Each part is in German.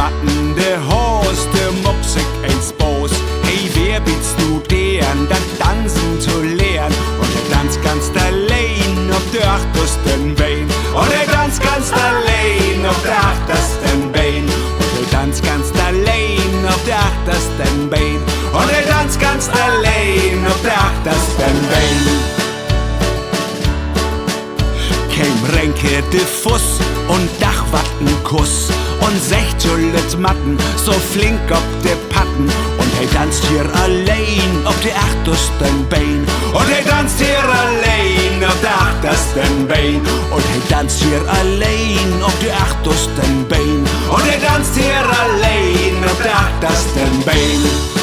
Matten, de Horst, de Mopsig ins Boos. Hey, wer bietst du deren, dat Tanzen zu lehren? Und er tanzt ganz allein auf der achtersten Bein. Und er tanzt ganz allein auf der achtersten Bein. Und er tanzt ganz allein auf der achtersten Bein. Und er tanzt ganz allein auf der achtersten Bein. Käm Renke de Fuss und Dachwattenkuss und 16 Matten, so flink ob de Patten. Und er tanzt hier allein auf der achtersten Bein. Und er tanzt hier allein auf der achtersten Bein. Und er tanzt hier allein auf der achtersten Bein. Und er tanzt hier allein auf der achtersten Bein.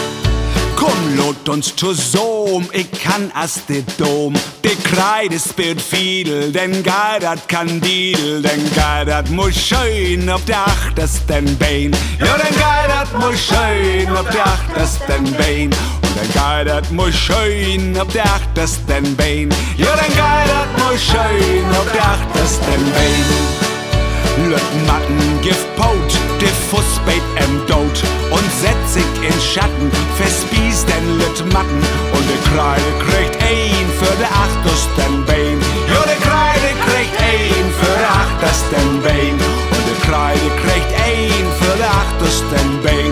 Komm, lot uns zusammen, ich kann as de Dom. De Kreide spielt Fiedel, denn geidert kann Diedel, denn geidert muss schön auf der achtersten Bein. Ja, denn geidert muss schön auf der achtersten Bein. Und denn geidert muss schön auf der achtersten Bein. Ja, denn geidert muss schön auf der achtersten Bein. Lüttenmatten gibt Pot, de Fußbeit Dot und setz sich in Schatten, verspießt den Lüttenmatten und de Kreide kriegt ein für de achtersten Bein. Ja, de Kreide kriegt ein für de achtersten Bein und de Kreide kriegt ein für de achtersten Bein